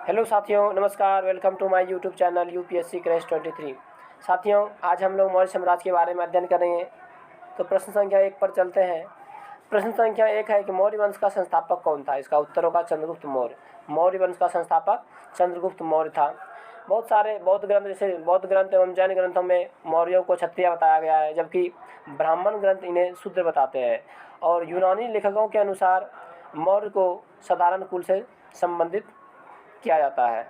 Hello साथियों, नमस्कार। Welcome to my YouTube channel UPSC crash 23। साथियों, आज हम लोग मौर्य साम्राज्य के बारे में अध्ययन करेंगे। तो प्रश्न संख्या 1 पर चलते हैं। प्रश्न संख्या 1 है कि मौर्य वंश का संस्थापक कौन था। इसका उत्तर होगा चंद्रगुप्त मौर्य। मौर्य वंश का संस्थापक चंद्रगुप्त मौर्य था। बहुत सारे बौद्ध ग्रंथ, जैसे बौद्ध ग्रंथ एवं जैन ग्रंथों में मौर्यों को क्षत्रिय बताया गया है, जबकि ब्राह्मण ग्रंथ इन्हें शूद्र बताते हैं। और यूनानी लेखकों के अनुसार मौर्य को साधारण कुल से संबंधित किया जाता है।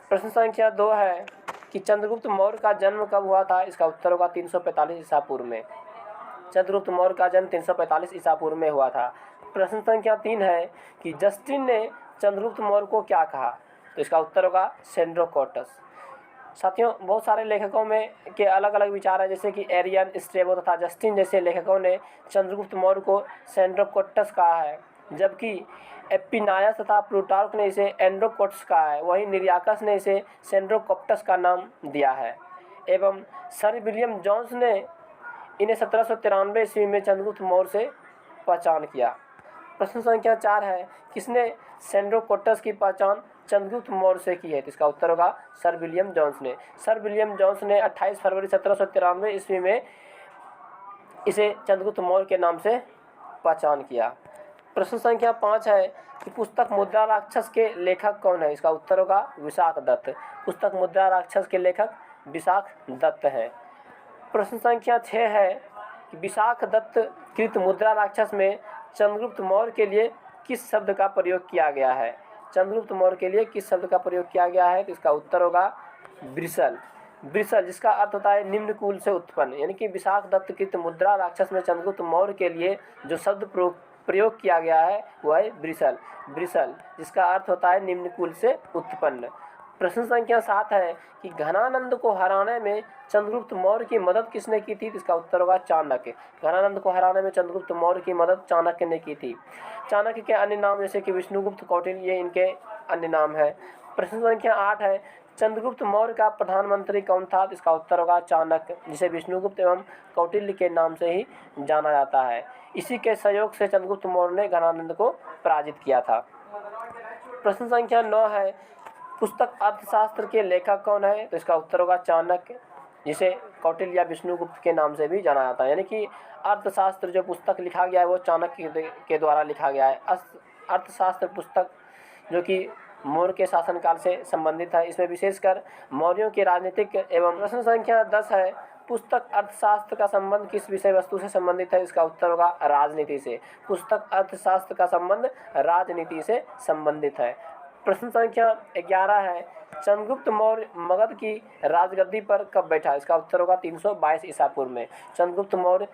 प्रश्न संख्या 2 है कि चंद्रगुप्त मौर्य का जन्म कब हुआ था। इसका उत्तर होगा 345 ईसा पूर्व में। चंद्रगुप्त मौर्य का जन्म 345 ईसा पूर्व में हुआ था। प्रश्न संख्या 3 है कि जस्टिन ने चंद्रगुप्त मौर्य को क्या कहा। तो इसका उत्तर होगा सेंड्रोकोटस। साथियों, बहुत सारे लेखकों में के अलग अलग विचार है, जैसे कि एरियन, स्ट्रेबो तथा जस्टिन जैसे लेखकों ने चंद्रगुप्त मौर्य को सेंड्रोकोटस कहा है, जबकि एपिनायस तथा प्लूटार्क ने इसे एंड्रोकोटस कहा है। वहीं निर्याकस ने इसे सेंड्रोकोप्टस का नाम दिया है। एवं सर विलियम जोन्स ने इन्हें 1793 ईस्वी में चंद्रगुप्त मौर्य से पहचान किया। प्रश्न संख्या 4 है, किसने सेंड्रोकोटस की पहचान चंद्रगुप्त मौर्य से की है। तो इसका उत्तर होगा सर विलियम जोन्स ने। सर विलियम जोन्स ने 28 फरवरी 1793 ईस्वी में इसे चंद्रगुप्त मौर्य के नाम से पहचान किया। प्रश्न संख्या 5 है कि पुस्तक मुद्रा राक्षस के लेखक कौन है। इसका उत्तर होगा विशाख दत्त। पुस्तक मुद्रा राक्षस के लेखक विशाख दत्त हैं। प्रश्न संख्या 6 है कि विशाख दत्त कृत मुद्रा राक्षस में चंद्रगुप्त मौर्य के लिए किस शब्द का प्रयोग किया गया है। चंद्रगुप्त मौर्य के लिए किस शब्द का प्रयोग किया गया है। तो इसका उत्तर होगा ब्रिसल। ब्रिसल, जिसका अर्थ होता है निम्न कुल से उत्पन्न। यानी कि विशाख दत्त कृत मुद्रा राक्षस में चंद्रगुप्त मौर्य के लिए जो शब्द प्रयोग किया गया है वह है ब्रिसल। ब्रिसल, जिसका अर्थ होता है निम्न कुल से उत्पन्न। प्रश्न संख्या 7 है कि घनानंद को हराने में चंद्रगुप्त मौर्य की मदद किसने की थी। इसका उत्तर होगा चाणक्य। घनानंद को हराने में चंद्रगुप्त मौर्य की मदद चाणक्य ने की थी। चाणक्य के अन्य नाम जैसे कि विष्णुगुप्त, कौटिल्य, ये इनके अन्य नाम है। प्रश्न संख्या 8 है, चंद्रगुप्त मौर्य का प्रधानमंत्री कौन था। इसका उत्तर होगा चाणक्य, जिसे विष्णुगुप्त एवं कौटिल्य के नाम से ही जाना जाता है। इसी के सहयोग से चंद्रगुप्त मौर्य ने घनानंद को पराजित किया था। प्रश्न संख्या 9 है, पुस्तक अर्थशास्त्र के लेखक कौन है। तो इसका उत्तर होगा चाणक्य, जिसे कौटिल्य या विष्णुगुप्त के नाम से भी जाना जाता है। यानी कि अर्थशास्त्र जो पुस्तक लिखा गया है वो चाणक्य के द्वारा लिखा गया है। अर्थशास्त्र पुस्तक जो कि मौर्य के शासनकाल से संबंधित है। इसमें विशेषकर मौर्यों के राजनीतिक एवं। प्रश्न संख्या 10 है, पुस्तक अर्थशास्त्र का संबंध किस विषय वस्तु से संबंधित है। इसका उत्तर होगा राजनीति से। पुस्तक अर्थशास्त्र का संबंध राजनीति से संबंधित है। प्रश्न संख्या 11 है, चंद्रगुप्त मौर्य मगध की राजगद्दी पर कब बैठा। इसका उत्तर होगा 322 ईसा पूर्व में। चंद्रगुप्त मौर्य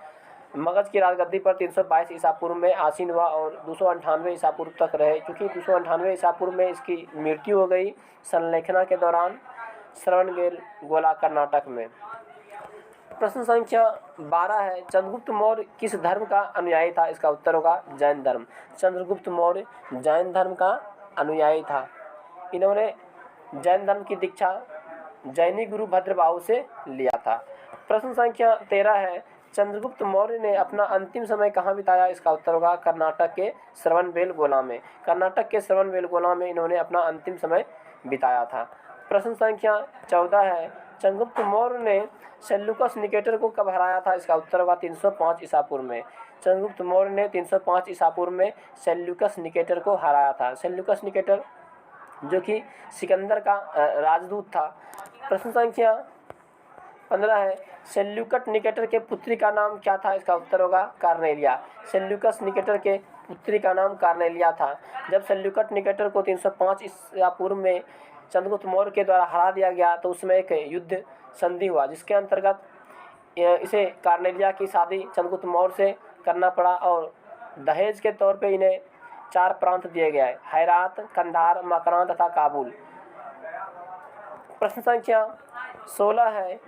मगध की राजगद्दी पर 322 ईसा पूर्व में आसीन हुआ और 298 ईसा पूर्व तक रहे। क्योंकि 298 ईसा पूर्व में इसकी मृत्यु हो गई संलेखना के दौरान श्रवणबेलगोला कर्नाटक में। प्रश्न संख्या 12 है, चंद्रगुप्त मौर्य किस धर्म का अनुयायी था। इसका उत्तर होगा जैन धर्म। चंद्रगुप्त मौर्य जैन धर्म का अनुयायी था। इन्होंने जैन धर्म की दीक्षा जैनी गुरु भद्रबाहु से लिया था। प्रश्न संख्या 13 है, चंद्रगुप्त मौर्य ने अपना अंतिम समय कहाँ बिताया। इसका उत्तर होगा कर्नाटक के श्रवणबेलगोला में। कर्नाटक के श्रवणबेलगोला में इन्होंने अपना अंतिम समय बिताया था। प्रश्न संख्या 14 है, चंद्रगुप्त मौर्य ने सेल्यूकस निकेटर को कब हराया था। इसका उत्तर होगा 305 ईसा पूर्व में। चंद्रगुप्त मौर्य ने 305 ईसा पूर्व में सेल्यूकस निकेटर को हराया था। सेल्यूकस निकेटर जो कि सिकंदर का राजदूत था। प्रश्न संख्या 15 है, सेल्यूकस निकेटर के पुत्री का नाम क्या था। इसका उत्तर होगा कार्नेलिया। सेल्यूकस निकेटर के पुत्री का नाम कार्नेलिया था। जब सेल्यूकस निकेटर को 305 ईसा पूर्व में चंद्रगुप्त मौर्य के द्वारा हरा दिया गया तो उसमें एक युद्ध संधि हुआ, जिसके अंतर्गत इसे कार्नेलिया की शादी चंद्रगुप्त मौर्य से करना पड़ा और दहेज के तौर पे इन्हें 4 प्रांत दिए गए, हेरात, कंधार, मकरान तथा काबुल। प्रश्न संख्या 16 है,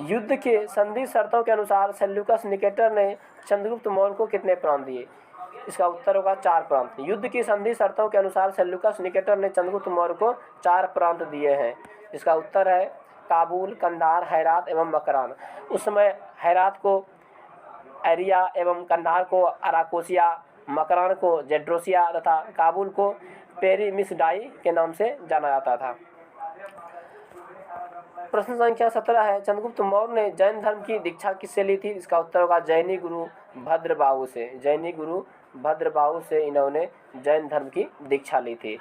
युद्ध के संधि शर्तों के अनुसार सेल्यूकस निकेटर ने चंद्रगुप्त मौर्य को कितने प्रांत दिए। इसका उत्तर होगा 4 प्रांत। युद्ध की संधि शर्तों के अनुसार सेल्यूकस निकेटर ने चंद्रगुप्त मौर्य को 4 प्रांत दिए हैं। इसका उत्तर है काबुल, कंधार, हेरात एवं मकरान। उस समय हेरात को एरिया एवं कंधार को अराकोसिया, मकरान को जेड्रोसिया तथा काबुल को पेरिमिसडाई के नाम से जाना जाता था। प्रश्न संख्या 17 है, चंद्रगुप्त मौर्य ने जैन धर्म की दीक्षा किससे ली थी? इसका उत्तर होगा जैनी गुरु भद्रबाहु से। जैनी गुरु भद्रबाहु से इन्होंने जैन धर्म की दीक्षा ली थी।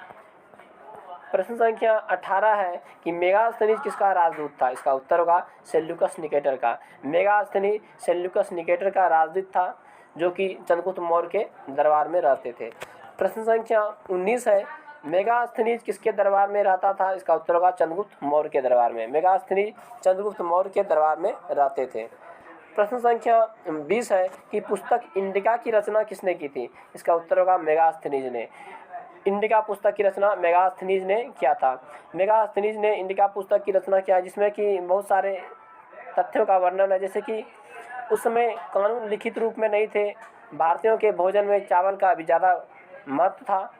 प्रश्न संख्या 18 है कि मेगास्थनीज किसका राजदूत था? इसका उत्तर होगा सेल्यूकस निकेटर का। मेगास्थनीज सेल्यूकस निकेटर का राजदूत था, जो कि चंद्रगुप्त मौर्य के दरबार में रहते थे। प्रश्न संख्या 19 है, मेगास्थनीज किसके दरबार में रहता था? इसका उत्तर होगा चंद्रगुप्त मौर्य के दरबार में। मेगास्थनीज चंद्रगुप्त मौर्य के दरबार में रहते थे। प्रश्न संख्या 20 है कि पुस्तक इंडिका की रचना किसने की थी? इसका उत्तर होगा मेगास्थनीज ने। इंडिका पुस्तक की रचना मेगास्थनीज ने किया था। मेगास्थनीज ने इंडिका पुस्तक की रचना किया, जिसमें कि बहुत सारे तथ्यों का वर्णन है, जैसे कि उस समय कानून लिखित रूप में नहीं थे, भारतीयों के भोजन में चावल का भी ज़्यादा महत्व था,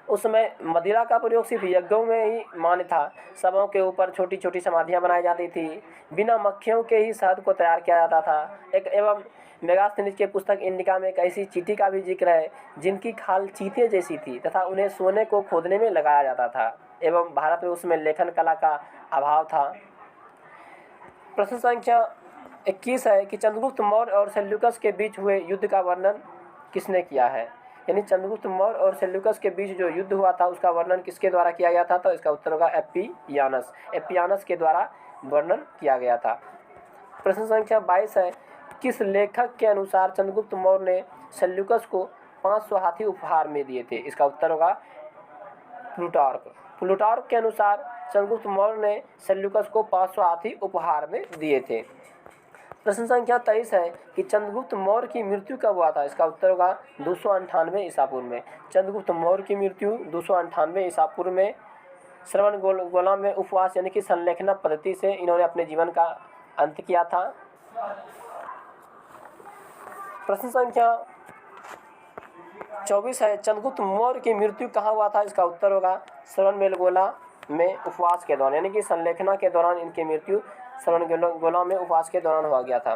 उस समय मदिरा का प्रयोग सिर्फ यज्ञों में ही मान्य था, सबों के ऊपर छोटी छोटी समाधियाँ बनाई जाती थी, बिना मक्खियों के ही शहद को तैयार किया जाता था। एवं मेगास्थनीज के पुस्तक इंडिका में एक ऐसी चींटी का भी जिक्र है जिनकी खाल चीते जैसी थी तथा उन्हें सोने को खोदने में लगाया जाता था, एवं भारत में उसमें लेखन कला का अभाव था। प्रश्न संख्या 21 है कि चंद्रगुप्त मौर्य और सेल्यूकस के बीच हुए युद्ध का वर्णन किसने किया है? यानी चंद्रगुप्त मौर्य और सेल्यूकस के बीच जो युद्ध हुआ था उसका वर्णन किसके द्वारा किया गया था? तो इसका उत्तर होगा एप्पियानस के द्वारा वर्णन किया गया था। प्रश्न संख्या 22 है, किस लेखक के अनुसार चंद्रगुप्त मौर्य ने सेल्यूकस को 500 हाथी उपहार में दिए थे? इसका उत्तर होगा प्लूटार्क के अनुसार चंद्रगुप्त मौर्य ने सेल्यूकस को 500 हाथी उपहार में दिए थे। प्रश्न संख्या 23 है कि चंद्रगुप्त मौर्य की मृत्यु कब हुआ था? इसका उत्तर होगा 298 ईसा पूर्व में। चंद्रगुप्त मौर्य की मृत्यु 298 ईसा पूर्व में श्रवण गोला में उपवास यानी कि संलेखना पद्धति से इन्होंने अपने जीवन का अंत किया था। प्रश्न संख्या 24 है, चंद्रगुप्त मौर्य की मृत्यु कहाँ हुआ था? इसका उत्तर होगा श्रवणबेलगोला में उपवास के दौरान, यानी कि संलेखना के दौरान इनकी मृत्यु श्रवणबेलगोला में उपवास के दौरान हुआ गया था।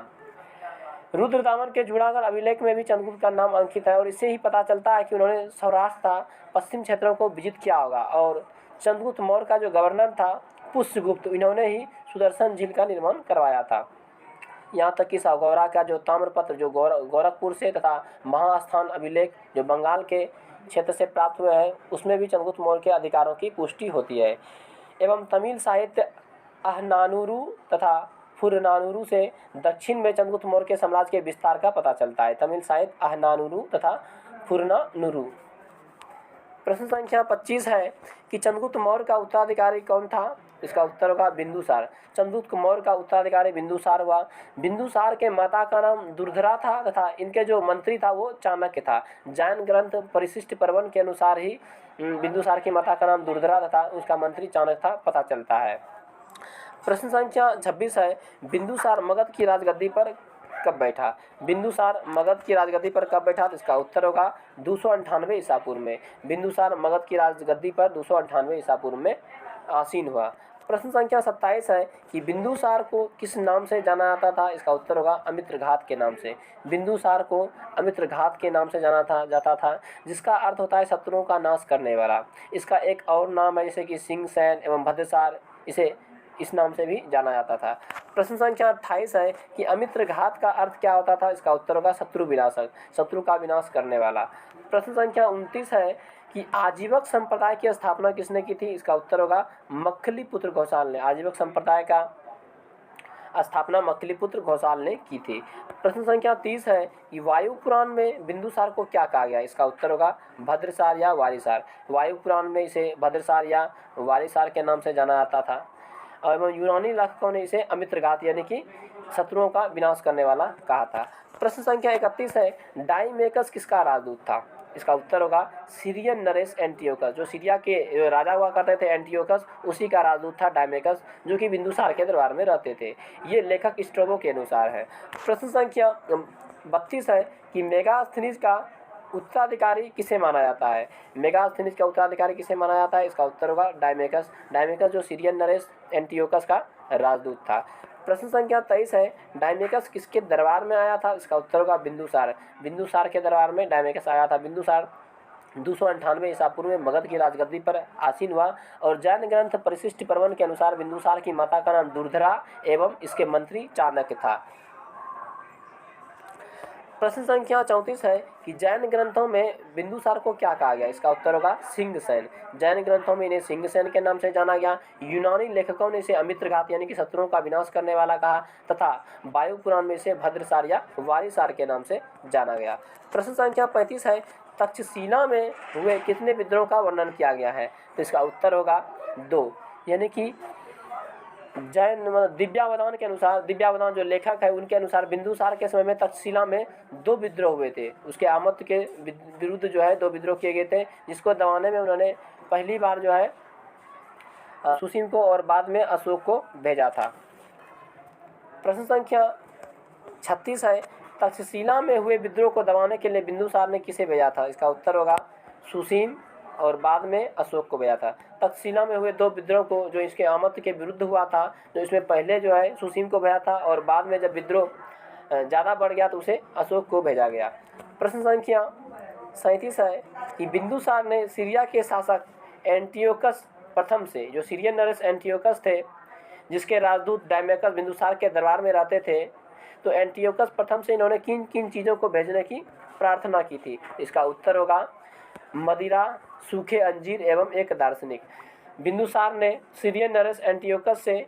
रुद्रदामन के जूनागढ़ अभिलेख में भी चंद्रगुप्त का नाम अंकित है और इससे ही पता चलता है कि उन्होंने सौराष्ट्र तथा पश्चिम क्षेत्रों को विजित किया होगा। और चंद्रगुप्त मौर्य का जो गवर्नर था पुष्यगुप्त, इन्होंने ही सुदर्शन झील का निर्माण करवाया था। यहाँ तक कि सावगौरा का जो ताम्रपत्र जो गोरखपुर से तथा महास्थान अभिलेख जो बंगाल के क्षेत्र से प्राप्त हुए हैं उसमें भी चंद्रगुप्त मौर्य के अधिकारों की पुष्टि होती है। एवं तमिल साहित्य अहनानुरु तथा फुरनानुरु से दक्षिण में चंद्रगुप्त मौर्य के साम्राज्य के विस्तार का पता चलता है। तमिल साहित्य अहनानुरु तथा फुरनानुरु। प्रश्न संख्या 25 है कि चंद्रगुप्त मौर्य का उत्तराधिकारी कौन था? इसका उत्तर होगा बिंदुसार। चंद्रगुप्त मौर्य का उत्तराधिकारी बिंदुसार हुआ। बिंदुसार के माता का नाम दुर्धरा था तथा इनके जो मंत्री था वो चाणक्य था। जैन ग्रंथ परिशिष्ट पर्वन के अनुसार ही बिंदुसार की माता का नाम दुर्धरा तथा उसका मंत्री चाणक्य था, पता चलता है। प्रश्न संख्या 26 है, बिंदुसार मगध की राजगद्दी पर कब बैठा? बिंदुसार मगध की राजगद्दी पर कब बैठा? तो इसका उत्तर होगा 298 ईसा पूर्व में। बिंदुसार मगध की राजगद्दी पर 298 ईसा पूर्व में आसीन हुआ। प्रश्न संख्या 27 है कि बिंदुसार को किस नाम से जाना जाता था? इसका उत्तर होगा अमित्रघात के नाम से। बिंदुसार को अमित्रघात के नाम से जाना जाता था, जिसका अर्थ होता है शत्रुओं का नाश करने वाला। इसका एक और नाम है जैसे कि सिंहसेन एवं भद्रसार, इसे इस नाम से भी जाना जाता था। प्रश्न संख्या 28 है कि अमित्रघात का अर्थ क्या होता था? इसका उत्तर होगा शत्रु विनाशक, शत्रु का विनाश करने वाला। प्रश्न संख्या 29 है कि आजीवक संप्रदाय की स्थापना किसने की थी? इसका उत्तर होगा मक्खलीपुत्र घोषाल ने। आजीवक संप्रदाय का स्थापना मक्खलीपुत्र घोषाल ने की थी। प्रश्न संख्या 30 है कि वायु पुराण में बिंदुसार को क्या कहा गया? इसका उत्तर होगा भद्रसार या वारिसार। वायु पुराण में इसे भद्रसार या वारिसार के नाम से जाना जाता था। एवं यूनानी लेखकों ने इसे अमित्रघात यानी कि शत्रुओं का विनाश करने वाला कहा था। प्रश्न संख्या 31 है, डाइमेकस किसका राजदूत था? इसका उत्तर होगा सीरियन नरेश एंटियोकस। जो सीरिया के राजा हुआ करते थे एंटियोकस, उसी का राजदूत था डाइमेकस, जो कि बिंदुसार के दरबार में रहते थे। ये लेखक स्ट्रैबो के अनुसार है। प्रश्न संख्या 32 है कि मेगास्थनीज का उत्तराधिकारी किसे माना जाता है? मेगास्थनीज का उत्तराधिकारी किसे माना जाता है? इसका उत्तर होगा डाइमेकस। डाइमेकस जो सीरियन नरेश एंटियोकस का राजदूत था। प्रश्न संख्या 23 है, डाइमेकस किसके दरबार में आया था? इसका उत्तर होगा बिंदुसार। बिंदुसार के दरबार में डाइमेकस आया था। बिंदुसार 298 ईसा पूर्व में मगध की राजगद्दी पर आसीन हुआ और जैन ग्रंथ परिशिष्ट पर्वन के अनुसार बिंदुसार की माता का नाम दुर्धरा एवं इसके मंत्री चाणक्य था। प्रश्न संख्या 34 है कि जैन ग्रंथों में बिंदुसार को क्या कहा गया? इसका उत्तर होगा सिंहसेन। जैन ग्रंथों में इन्हें सिंहसेन के नाम से जाना गया। यूनानी लेखकों ने इसे अमित्रघात यानी कि शत्रुओं का विनाश करने वाला कहा तथा वायु पुराण में इसे भद्रसार या वारिसार के नाम से जाना गया। प्रश्न संख्या 35 है तक्षशिला में हुए कितने विद्रोह का वर्णन किया गया है? तो इसका उत्तर होगा 2, यानी कि जैन दिव्यावधान के अनुसार, दिव्यावधान जो लेखक है उनके अनुसार बिंदुसार के समय में तक्षशिला में 2 विद्रोह हुए थे। उसके आमत के विरुद्ध जो है 2 विद्रोह किए गए थे, जिसको दबाने में उन्होंने पहली बार जो है सुसीम को और बाद में अशोक को भेजा था। प्रश्न संख्या 36 है तक्षशिला में हुए विद्रोह को दबाने के लिए बिंदुसार ने किसे भेजा था? इसका उत्तर होगा सुसीम और बाद में अशोक को भेजा था। तक्षशिला में हुए 2 विद्रोह को जो इसके आमत के विरुद्ध हुआ था, जो इसमें पहले जो है सुसीम को भेजा था और बाद में जब विद्रोह ज़्यादा बढ़ गया तो उसे अशोक को भेजा गया। प्रश्न संख्या 37 है कि बिंदुसार ने सीरिया के शासक एंटियोकस प्रथम से, जो सीरियन नरेश एंटियोकस थे जिसके राजदूत डायमेकस बिंदुसार के दरबार में रहते थे, तो एंटियोकस प्रथम से इन्होंने किन किन चीज़ों को भेजने की प्रार्थना की थी? इसका उत्तर होगा मदिरा, सूखे अंजीर एवं एक दार्शनिक। बिंदुसार ने सीरियन नरेश एंटियोकस से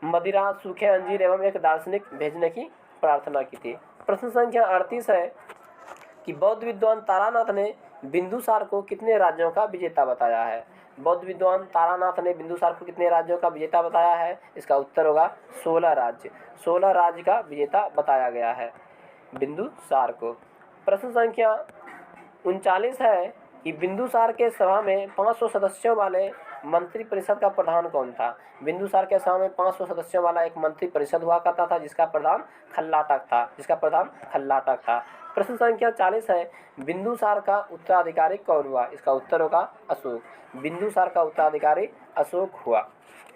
मदिरा, सूखे अंजीर एवं एक दार्शनिक भेजने की प्रार्थना की थी। प्रश्न संख्या 38 है कि बौद्ध विद्वान तारानाथ ने बिंदुसार को कितने राज्यों का विजेता बताया है? बौद्ध विद्वान तारानाथ ने बिंदुसार को कितने राज्यों का विजेता बताया है? इसका उत्तर होगा 16 राज्य। 16 राज्य का विजेता बताया गया है बिंदुसार को। प्रश्न संख्या 39 है कि बिंदुसार के सभा में 500 सदस्यों वाले मंत्री परिषद का प्रधान कौन था? बिंदुसार के सभा में 500 सदस्यों वाला एक मंत्री परिषद हुआ करता था जिसका प्रधान खल्लाटक था। प्रश्न संख्या 40 है बिंदुसार का उत्तराधिकारी कौन हुआ? इसका उत्तर होगा अशोक। बिंदुसार का उत्तराधिकारी अशोक हुआ।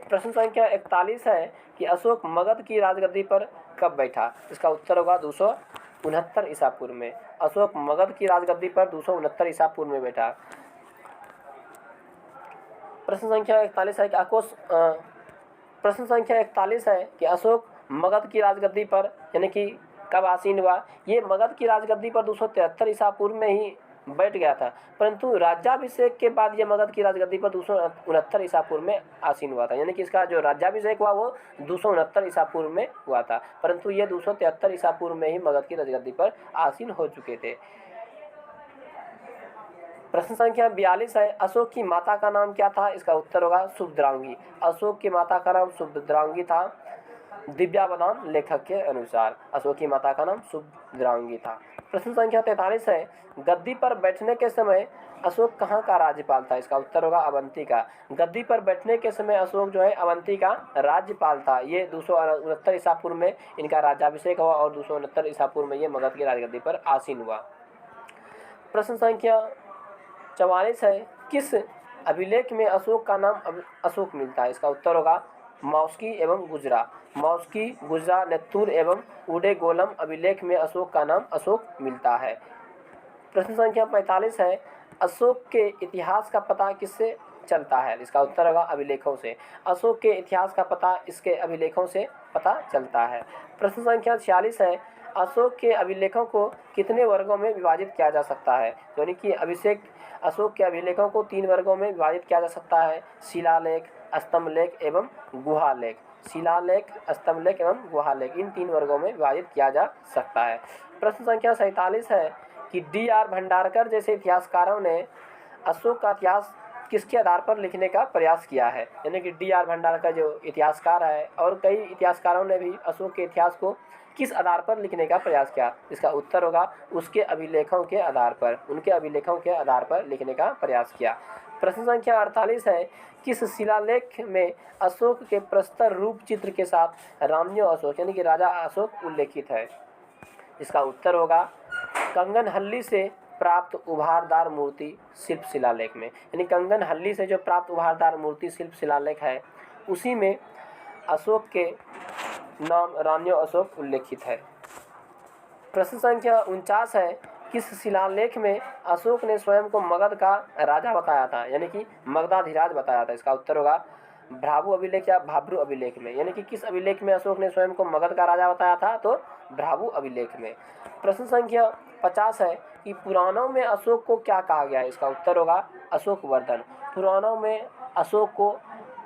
प्रश्न संख्या 41 है कि अशोक मगध की राजगद्दी पर कब बैठा? इसका उत्तर होगा 269 ईसा पूर्व में। अशोक मगध की राजगद्दी पर 269 ईसा पूर्व में बैठा। प्रश्न संख्या 41 है कि अशोक मगध की राजगद्दी पर यानी कि कब आसीन हुआ? ये मगध की राजगद्दी पर 273 ईसा पूर्व में ही बैठ गया था, परंतु राज्याभिषेक के बाद ये मगध की राजगद्दी पर 269 ईसा पूर्व में आसीन हुआ था। यानी कि इसका जो राज्याभिषेक हुआ वो 269 ईसा पूर्व में हुआ था, परंतु ये 273 ईसा पूर्व में ही मगध की राजगद्दी पर आसीन हो चुके थे। प्रश्न संख्या 42 है अशोक की माता का नाम क्या था? इसका उत्तर होगा सुभद्रांगी। अशोक की माता का नाम सुभद्रांगी था दिव्यावधान लेखक के अनुसार। अशोक की माता का नाम सुभद्रांगी था। प्रश्न संख्या 43 है गद्दी पर बैठने के समय अशोक कहाँ का राज्यपाल था? इसका उत्तर होगा अवंती का। गद्दी पर बैठने के समय अशोक जो है अवंती का राज्यपाल था। ये 269 ईसा पूर्व में इनका राज्याभिषेक हुआ और 269 ईसा पूर्व में ये मगध की राजगद्दी पर आसीन हुआ। प्रश्न संख्या 44 है किस अभिलेख में अशोक का नाम अशोक मिलता है? इसका उत्तर होगा मौस्की एवं गुजरा। मौस्की, गुजरा, नेत्तूर एवं उडेगोलम अभिलेख में अशोक का नाम अशोक मिलता है। प्रश्न संख्या 45 है अशोक के इतिहास का पता किससे चलता है? इसका उत्तर होगा अभिलेखों से। अशोक के इतिहास का पता इसके अभिलेखों से पता चलता है। प्रश्न संख्या 46 है अशोक के अभिलेखों को कितने वर्गों में विभाजित किया जा सकता है? यानी कि अशोक के अभिलेखों को 3 वर्गों में विभाजित किया जा सकता है, शिलालेख, स्तंभलेख एवं गुहालेख। शिलालेख, स्तंभलेख एवं गुहालेख, इन 3 वर्गों में विभाजित किया जा सकता है। प्रश्न संख्या 47 है कि D.R. भंडारकर जैसे इतिहासकारों ने अशोक का इतिहास किसके आधार पर लिखने का प्रयास किया है? यानी कि D.R. भंडारकर जो इतिहासकार है और कई इतिहासकारों ने भी अशोक के इतिहास को किस आधार पर लिखने का प्रयास किया? इसका उत्तर होगा उसके अभिलेखों के आधार पर, उनके अभिलेखों के आधार पर लिखने का प्रयास किया। प्रश्न संख्या 48 है किस शिलालेख में अशोक के प्रस्तर रूप चित्र के साथ रामन्यो अशोक यानी कि राजा अशोक उल्लेखित है? इसका उत्तर होगा कंगनहल्ली से प्राप्त उभारदार मूर्ति शिल्प शिलालेख में। यानी कंगनहल्ली से जो प्राप्त उभारदार मूर्ति शिल्प शिलालेख है उसी में अशोक के नाम रामन्यो अशोक उल्लेखित है। प्रश्न संख्या 49 है किस शिलालेख में अशोक ने स्वयं को मगध का राजा बताया था, यानी कि मगधाधिराज बताया था? इसका उत्तर होगा भ्राभु अभिलेख या भाब्रू अभिलेख में। यानी कि किस अभिलेख में अशोक ने स्वयं को मगध का राजा बताया था? तो भ्राभु अभिलेख में। प्रश्न संख्या 50 है कि पुराणों में अशोक को क्या कहा गया है? इसका उत्तर होगा अशोक वर्धन। पुराणों में अशोक को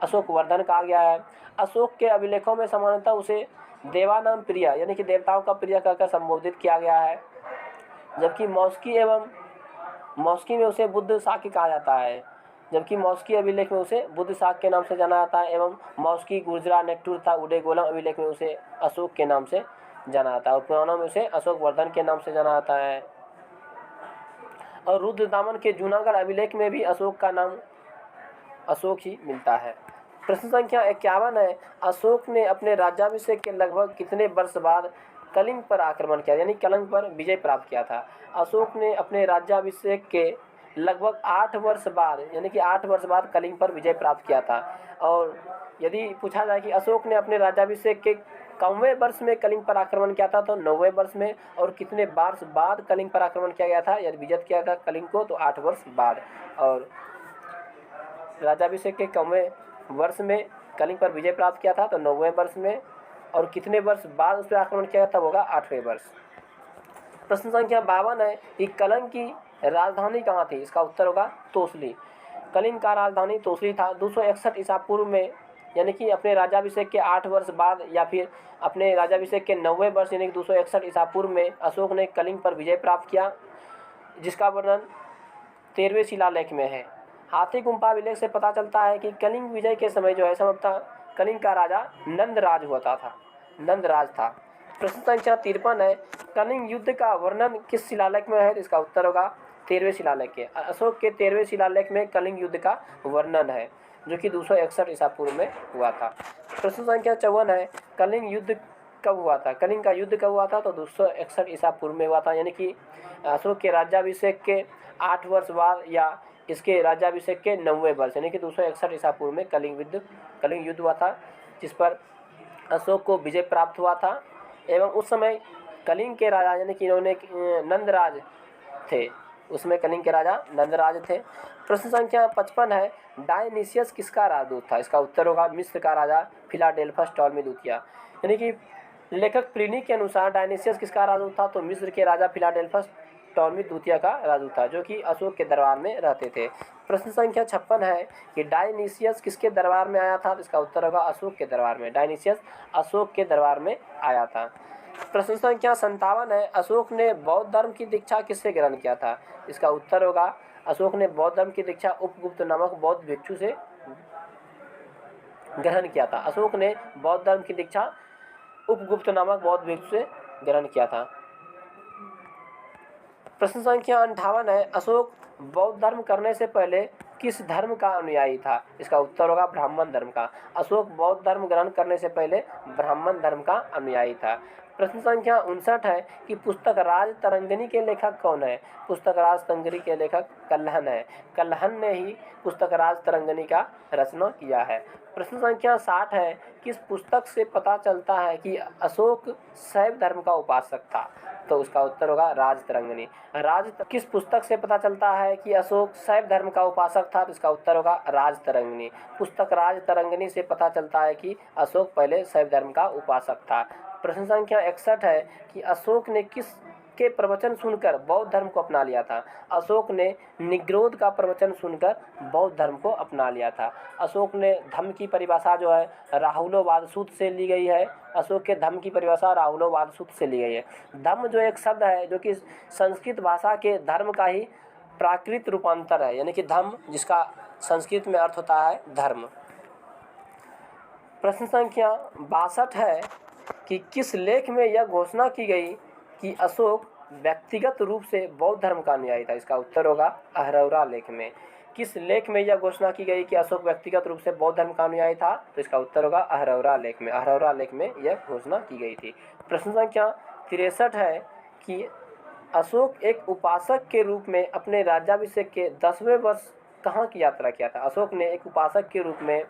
अशोक वर्धन कहा गया है। अशोक के अभिलेखों में सामान्यतः उसे देवानाम प्रिय, यानी कि देवताओं का प्रिय कहकर संबोधित किया गया है, जबकि मौस्की में उसे बुद्ध शाक्य कहा जाता है। जबकि मौस्की अभिलेख में उसे बुद्ध शाक्य के नाम से जाना जाता है, एवं मौस्की, गुर्जरा, नेट्टूर तथा उडैगोलम अभिलेख में उसे अशोक के नाम से जाना जाता है, और पुराणों में उसे अशोक वर्धन के नाम से जाना जाता है। और रुद्रदामन के जूनागढ़ अभिलेख में भी अशोक का नाम अशोक ही मिलता है। प्रश्न संख्या 51 है, अशोक ने अपने राज्याभिषेक के लगभग कितने वर्ष बाद कलिंग पर आक्रमण किया, यानी कलिंग पर विजय प्राप्त किया था? अशोक ने अपने राज्याभिषेक के लगभग 8 वर्ष बाद, यानी कि 8 वर्ष बाद कलिंग पर विजय प्राप्त किया था। और यदि पूछा जाए कि अशोक ने अपने राज्याभिषेक के कौवें वर्ष में कलिंग पर आक्रमण किया था, तो 9वें वर्ष में। और कितने वर्ष बाद कलिंग पर आक्रमण किया गया था, यदि विजय किया था कलिंग को, तो 8 वर्ष बाद। और राज्याभिषेक के कौवें वर्ष में कलिंग पर विजय प्राप्त किया था, तो 9वें वर्ष में। और कितने वर्ष बाद उस पर आक्रमण किया तब होगा 8वें वर्ष। प्रश्न संख्या 52 है कि कलिंग की राजधानी कहाँ थी? इसका उत्तर होगा तोसली। कलिंग का राजधानी तोसली था। 261 ईसा पूर्व में, यानी कि अपने राज्याभिषेक के 8 वर्ष बाद, या फिर अपने राज्याभिषेक के 9वें वर्ष यानी कि 261 ईसा पूर्व में अशोक ने कलिंग पर विजय प्राप्त किया, जिसका वर्णन 13वें शिलालेख में है। हाथी गुम्फा अभिलेख से पता चलता है कि कलिंग विजय के समय जो है संभवतः कलिंग का राजा नंदराज नंदराज था। प्रश्न संख्या 53 है, कलिंग युद्ध का वर्णन किस शिलालेख में है? इसका उत्तर होगा 13वें शिलालेख के। अशोक के 13वें शिलालेख में कलिंग युद्ध का वर्णन है, जो कि 261 ईसा पूर्व में हुआ था। प्रश्न संख्या 54 है, कलिंग युद्ध कब हुआ था? कलिंग का युद्ध कब हुआ था? तो 261 ईसा पूर्व में हुआ था, यानी कि अशोक के राज्याभिषेक के 8 वर्ष बाद, या इसके राज्याभिषेक के 9वें वर्ष, यानी कि 261 ईसा पूर्व में कलिंग युद्ध हुआ था, जिस पर अशोक को विजय प्राप्त हुआ था। एवं उस समय कलिंग के राजा, यानी कि इन्होंने नंदराज थे, उसमें कलिंग के राजा नंदराज थे। प्रश्न संख्या 55 है, डायनिसियस किसका राजदूत था? इसका उत्तर होगा मिस्र का राजा फिलाडेल्फस टॉलमी द्वितीय। यानी कि लेखक प्लिनी के अनुसार डायनिसियस किसका राजदूत था? तो मिस्र के राजा फिलाडेल्फस टॉलमी द्वितीय का राजदूत था, जो कि अशोक के दरबार में रहते थे। प्रश्न संख्या 56 है कि डायनिसियस किसके दरबार में आया था? इसका उत्तर होगा अशोक के दरबार में। डायनिसियस अशोक के दरबार में आया था। प्रश्न संख्या 57 है, अशोक ने बौद्ध धर्म की दीक्षा किससे ग्रहण किया था? इसका उत्तर होगा अशोक ने बौद्ध धर्म की दीक्षा उपगुप्त नामक बौद्ध भिक्षु से ग्रहण किया था। अशोक ने बौद्ध धर्म की दीक्षा उपगुप्त नामक बौद्ध भिक्षु से ग्रहण किया था। प्रश्न संख्या 58 है, अशोक बौद्ध धर्म करने से पहले किस धर्म का अनुयायी था? इसका उत्तर होगा ब्राह्मण धर्म का। अशोक बौद्ध धर्म ग्रहण करने से पहले ब्राह्मण धर्म का अनुयायी था। प्रश्न संख्या 59 है कि पुस्तक राज तरंगिणी के लेखक कौन है? पुस्तक राज तरंगिणी के लेखक कल्हण है। कल्हण ने ही पुस्तक राज तरंगिणी का रचना किया है। प्रश्न संख्या 60 है, किस पुस्तक से पता चलता है कि अशोक शैव धर्म का उपासक था? तो उसका उत्तर होगा राज तरंगिणी। किस पुस्तक से पता चलता है कि अशोक शैव धर्म का उपासक था? तो इसका उत्तर होगा राज तरंगिणी। पुस्तक राज तरंगिणी से पता चलता है कि अशोक पहले शैव धर्म का उपासक था। प्रश्न संख्या 61 है कि अशोक ने किस के प्रवचन सुनकर बौद्ध धर्म को अपना लिया था? अशोक ने निग्रोध का प्रवचन सुनकर बौद्ध धर्म को अपना लिया था। अशोक ने धम्म की परिभाषा जो है राहुलोवाद सूत्र से ली गई है। अशोक के धम्म की परिभाषा राहुलोवाद सूत्र से ली गई है। धम्म जो एक शब्द है जो कि संस्कृत भाषा के धर्म का ही प्राकृत रूपांतर है, यानी कि धम्म जिसका संस्कृत में अर्थ होता है धर्म। प्रश्न संख्या 62 है कि किस लेख में यह घोषणा की गई कि अशोक व्यक्तिगत रूप से बौद्ध धर्म का अनुयायी था? इसका उत्तर होगा अहरौरा लेख में। किस लेख में यह घोषणा की गई कि अशोक व्यक्तिगत रूप से बौद्ध धर्म का अनुयायी था? तो इसका उत्तर होगा अहरौरा लेख में। अहरौरा लेख में यह घोषणा की गई थी। प्रश्न संख्या 63 है कि अशोक एक उपासक के रूप में अपने राज्याभिषेक के 10वें वर्ष कहाँ की यात्रा किया था? अशोक ने एक उपासक के रूप में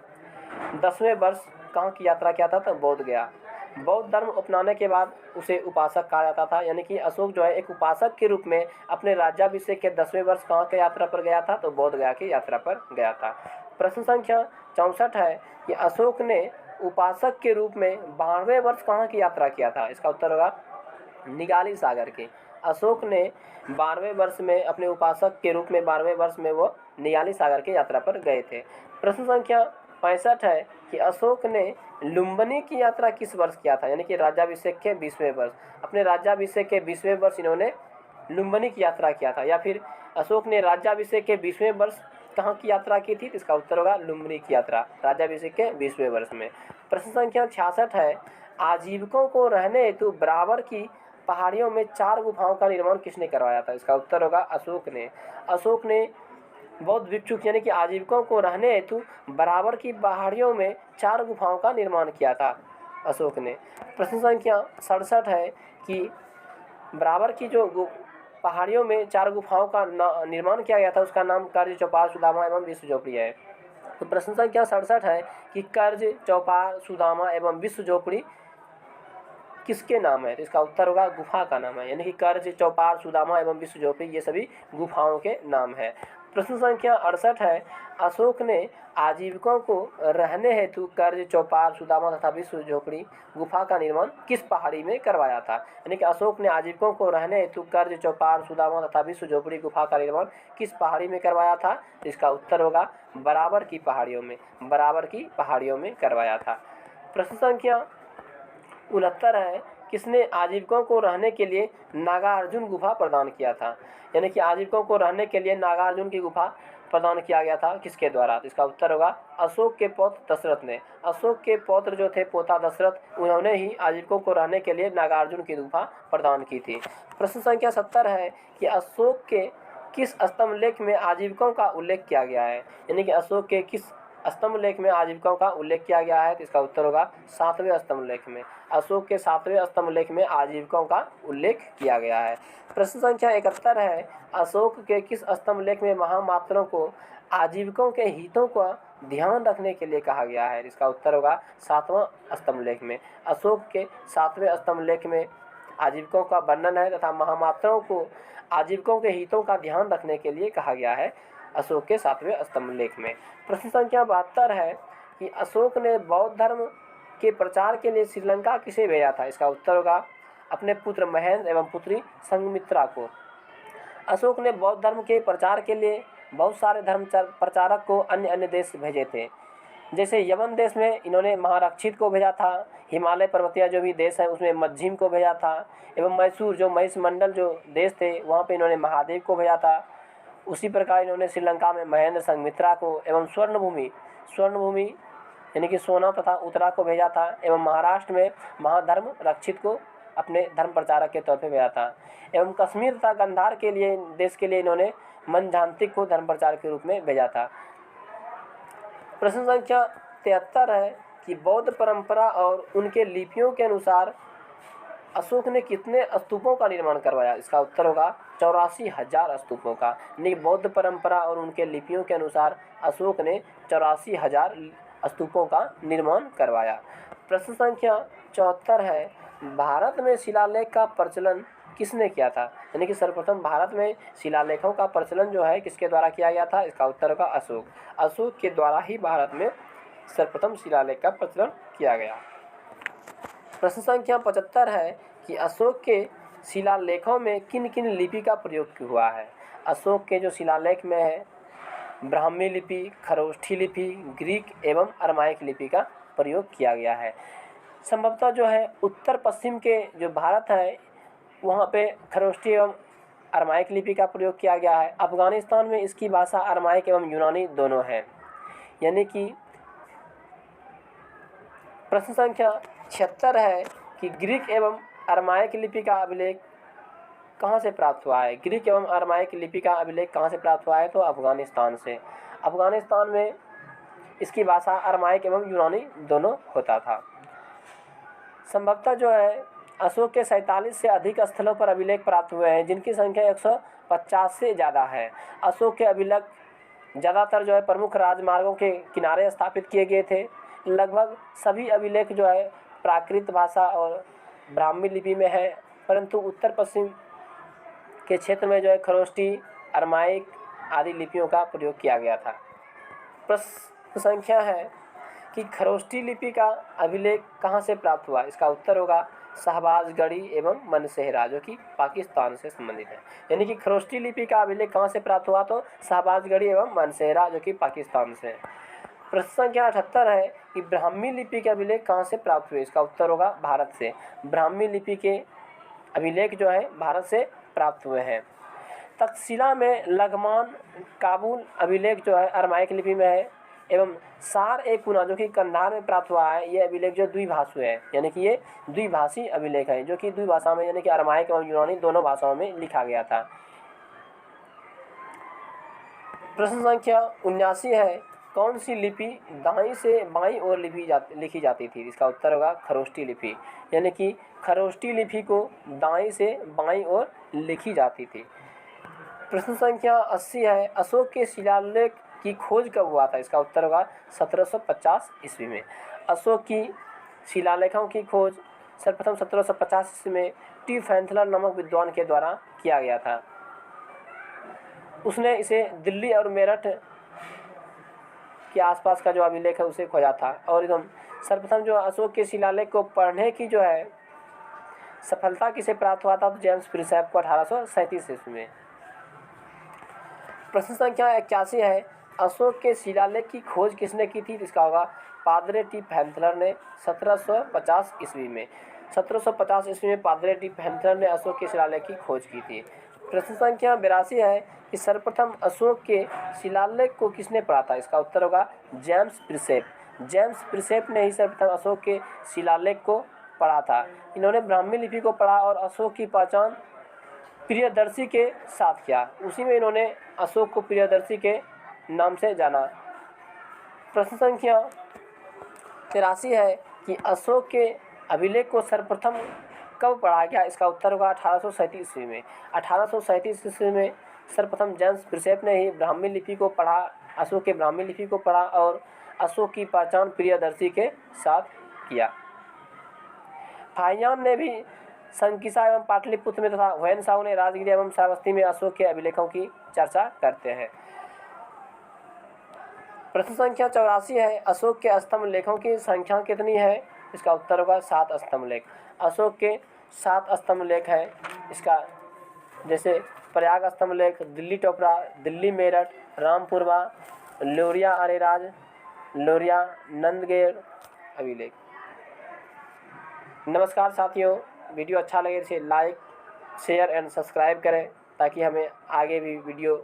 10वें वर्ष कहाँ की यात्रा किया था? तो बोध गया। बौद्ध धर्म अपनाने के बाद उसे उपासक कहा जाता था। यानी कि अशोक जो है एक उपासक के रूप में अपने राज्याभिषेक के 10वें वर्ष कहाँ के यात्रा पर गया था, तो बोध गया की यात्रा पर गया था। प्रश्न संख्या 64 है कि अशोक ने उपासक के रूप में 12वें वर्ष कहाँ की यात्रा किया था। इसका उत्तर होगा निगाली सागर की। अशोक ने 12वें वर्ष में अपने उपासक के रूप में 12वें वर्ष में वो निगाली सागर की यात्रा पर गए थे। प्रश्न संख्या 65 है कि अशोक ने लुम्बिनी की यात्रा किस वर्ष किया था। यानी कि राज्याभिषेक के 20वें वर्ष, अपने राज्याभिषेक के 20वें वर्ष इन्होंने लुम्बिनी की यात्रा किया था। या फिर अशोक ने राज्याभिषेक के 20वें वर्ष कहाँ की यात्रा की थी, इसका उत्तर होगा लुम्बिनी की यात्रा, राज्याभिषेक के 20वें वर्ष में। प्रश्न संख्या 66 है आजीविकों को रहने हेतु बराबर की पहाड़ियों में 4 गुफाओं का निर्माण किसने करवाया था। इसका उत्तर होगा अशोक ने। अशोक ने बौद्ध भिक्षुक यानी कि आजीविकों को रहने हेतु बराबर की पहाड़ियों में 4 गुफाओं का निर्माण किया था अशोक ने। प्रश्न संख्या 67 है कि बराबर की जो पहाड़ियों में 4 गुफाओं का निर्माण किया गया था उसका नाम कर्ज, चौपाल, सुदामा एवं विश्व झोपड़ी है। तो प्रश्न संख्या 67 है कि कर्ज, चौपाल, सुदामा एवं विश्व झोपड़ी किसके नाम है, तो इसका उत्तर होगा गुफा का नाम है। यानी कि कर्ज, चौपाल, सुदामा एवं विश्व झोपड़ी ये सभी गुफाओं के नाम है। प्रश्न संख्या 68 है अशोक ने आजीविकों को रहने हेतु कर्ज, चौपाल, सुदामा तथा विश्व झोपड़ी गुफा का निर्माण किस पहाड़ी में करवाया था। यानी कि अशोक ने आजीविकों को रहने हेतु कर्ज, चौपाल, सुदामा तथा विश्व झोपड़ी गुफा का निर्माण किस पहाड़ी में करवाया था, तो इसका उत्तर होगा बराबर की पहाड़ियों में, बराबर की पहाड़ियों में करवाया था। प्रश्न संख्या 69 है किसने आजीविकों को रहने के लिए नागार्जुन गुफा प्रदान किया था। यानी कि आजीविकों को रहने के लिए नागार्जुन की गुफा प्रदान किया गया था किसके द्वारा, तो इसका उत्तर होगा अशोक के पौत्र दशरथ ने। अशोक के पौत्र जो थे पोता दशरथ, उन्होंने ही आजीविकों को रहने के लिए नागार्जुन की गुफा प्रदान की थी। प्रश्न संख्या 70 है कि अशोक के किस स्तंभ लेख में आजीविकों का उल्लेख किया गया है। यानी कि अशोक के किस स्तंभ लेख में आजीविकाओं का उल्लेख किया गया है, तो इसका उत्तर होगा 7वें स्तंभ लेख में। अशोक के 7वें स्तंभ लेख में आजीविकाओं का उल्लेख किया गया है। प्रश्न संख्या 71 है अशोक के किस स्तंभ लेख में महामात्रों को आजीविकाओं के हितों का ध्यान रखने के लिए कहा गया है, इसका उत्तर होगा 7वां स्तंभ लेख में। अशोक के 7वें स्तंभ लेख में आजीविकाओं का वर्णन है तथा महामात्रों को आजीविकाओं के हितों का ध्यान रखने के लिए कहा गया है अशोक के 7वें स्तंभ लेख में। प्रश्न संख्या 72 है कि अशोक ने बौद्ध धर्म के प्रचार के लिए श्रीलंका किसे भेजा था, इसका उत्तर होगा अपने पुत्र महेंद्र एवं पुत्री संघमित्रा को। अशोक ने बौद्ध धर्म के प्रचार के लिए बहुत सारे धर्म प्रचारक को अन्य अन्य देश भेजे थे। जैसे यमन देश में इन्होंने महारक्षित को भेजा था, हिमालय पर्वतीय जो भी देश है उसमें मज्जिम को भेजा था, एवं मैसूर जो महिष मंडल जो देश थे वहाँ पे इन्होंने महादेव को भेजा था। उसी प्रकार इन्होंने श्रीलंका में महेंद्र संघमित्रा को एवं स्वर्णभूमि यानी कि सोना तथा उत्तरा को भेजा था, एवं महाराष्ट्र में महाधर्म रक्षित को अपने धर्म प्रचारक के तौर पे भेजा था, एवं कश्मीर तथा गंधार के लिए देश के लिए इन्होंने मनजांतिक को धर्म प्रचारक के रूप में भेजा था। प्रश्न संख्या 73 है कि बौद्ध परंपरा और उनके लिपियों के अनुसार अशोक ने कितने स्तूपों का निर्माण करवाया, इसका उत्तर होगा 84,000 स्तूपों का। यानी बौद्ध परंपरा और उनके लिपियों के अनुसार अशोक ने 84,000 स्तूपों का निर्माण करवाया। प्रश्न संख्या 74 है भारत में शिलालेख का प्रचलन किसने किया था। यानी कि सर्वप्रथम भारत में शिलालेखों का प्रचलन जो है किसके द्वारा किया गया था, इसका उत्तर होगा अशोक। अशोक के द्वारा ही भारत में सर्वप्रथम शिलालेख का प्रचलन किया गया। प्रश्न संख्या 75 है कि अशोक के शिलालेखों में किन किन लिपि का प्रयोग हुआ है। अशोक के जो शिलालेख में है ब्राह्मी लिपि, खरोष्ठी लिपि, ग्रीक एवं अरमाइक लिपि का प्रयोग किया गया है। संभवतः जो है उत्तर पश्चिम के जो भारत है वहाँ पे खरोष्ठी एवं अरमाइक लिपि का प्रयोग किया गया है। अफगानिस्तान में इसकी भाषा अरमाइक एवं यूनानी दोनों है। यानी कि प्रश्न संख्या 76 है कि ग्रीक एवं अरमाइक लिपि का अभिलेख कहाँ से प्राप्त हुआ है। ग्रीक एवं अरमाइक लिपि का अभिलेख कहाँ से प्राप्त हुआ है, तो अफगानिस्तान से। अफगानिस्तान में इसकी भाषा अरमाइक एवं यूनानी दोनों होता था। संभवतः जो है अशोक के 47 से अधिक स्थलों पर अभिलेख प्राप्त हुए हैं जिनकी संख्या 150 से ज़्यादा है। अशोक के अभिलेख ज़्यादातर जो है प्रमुख राजमार्गों के किनारे स्थापित किए गए थे। लगभग सभी अभिलेख जो है प्राकृत भाषा और ब्राह्मी लिपि में है, परंतु उत्तर पश्चिम के क्षेत्र में जो है खरोष्टी, अरमाइक आदि लिपियों का प्रयोग किया गया था। प्रश्न संख्या है कि खरोष्टी लिपि का अभिलेख कहाँ से प्राप्त हुआ? इसका उत्तर होगा शहबाजगढ़ी एवं मनसेहरा, जो कि पाकिस्तान से संबंधित है। यानी कि खरोष्टी लिपि का अभिलेख कहाँ से प्राप्त हुआ? तो शहबाजगढ़ी एवं मनसेहरा, जो कि पाकिस्तान से है। प्रश्न संख्या 78 है कि ब्राह्मी लिपि के अभिलेख कहाँ से प्राप्त हुए? इसका उत्तर होगा भारत से। ब्राह्मी लिपि के अभिलेख जो है भारत से प्राप्त हुए हैं। तक्षशिला में लगमान काबुल अभिलेख जो है अरमाइक लिपि में है, एवं सार-ए-कुना जो कि कंधार में प्राप्त हुआ है, ये अभिलेख जो द्विभाषी है, यानी कि ये द्विभाषी अभिलेख है, जो कि द्विभाषा में यानी कि अरमाइक एवं यूनानी दोनों भाषाओं में लिखा गया था। प्रश्न संख्या 79 है, कौन सी लिपि दाईं से बाईं ओर लिखी जाती थी? इसका उत्तर होगा खरोष्टी लिपि, यानी कि खरोष्टी लिपि को दाईं से बाईं ओर लिखी जाती थी। प्रश्न संख्या 80 है, अशोक के शिलालेख की खोज कब हुआ था? इसका उत्तर होगा 1750 ईस्वी में। अशोक की शिलालेखों की खोज सर्वप्रथम 1750 ईस्वी में टी फैंथलर नामक विद्वान के द्वारा किया गया था। उसने इसे दिल्ली और मेरठ के आसपास का जो अभिलेख है उसे खोजा था, और एकदम सर्वप्रथम जो अशोक के शिलालेख को पढ़ने की जो है सफलता किसे प्राप्त हुआ था? तो जेम्स प्रिंसेप को 1837 ईस्वी में। प्रश्न संख्या 81 है, अशोक के शिलालेख की खोज किसने की थी? इसका होगा पादरे टी फैंथलर ने 1750 ईस्वी में। 1750 ईस्वी में पादरे टी फैंथलर ने अशोक के शिलालेख की खोज की थी। प्रश्न संख्या 82 है कि सर्वप्रथम अशोक के शिलालेख को किसने पढ़ा था? इसका उत्तर होगा जेम्स प्रिंसेप। जेम्स प्रिंसेप ने ही सर्वप्रथम अशोक के शिलालेख को पढ़ा था। इन्होंने ब्राह्मी लिपि को पढ़ा और अशोक की पहचान प्रियदर्शी के साथ किया। उसी में इन्होंने अशोक को प्रियदर्शी के नाम से जाना। प्रश्न संख्या 83 है कि अशोक के अभिलेख को सर्वप्रथम कब पढ़ा गया? इसका उत्तर होगा 1837 ईस्वी में। 1837 ईस्वी में सर्वप्रथम जेम्स प्रिंसेप ने ही ब्राह्मी लिपि को पढ़ा, अशोक के ब्राह्मी लिपि को पढ़ा और अशोक की पहचान प्रियदर्शी के साथ किया। फाहियान ने भी संकिसा एवं पाटलिपुत्र में तथा हुसैन साहू ने राजगिरी एवं श्रावस्ती में अशोक के अभिलेखों की चर्चा करते हैं। प्रश्न संख्या 84 है, अशोक के स्तंभ लेखों की संख्या कितनी है? इसका उत्तर होगा 7 स्तंभ लेख। अशोक के 7 स्तंभ लेख हैं। इसका जैसे प्रयाग स्तंभ लेख, दिल्ली टोपरा, दिल्ली मेरठ, रामपुरवा, लोरिया अरेराज, लोरिया नंदगेर अभिलेख। नमस्कार साथियों, वीडियो अच्छा लगे तो लाइक, शेयर एंड सब्सक्राइब करें ताकि हमें आगे भी वीडियो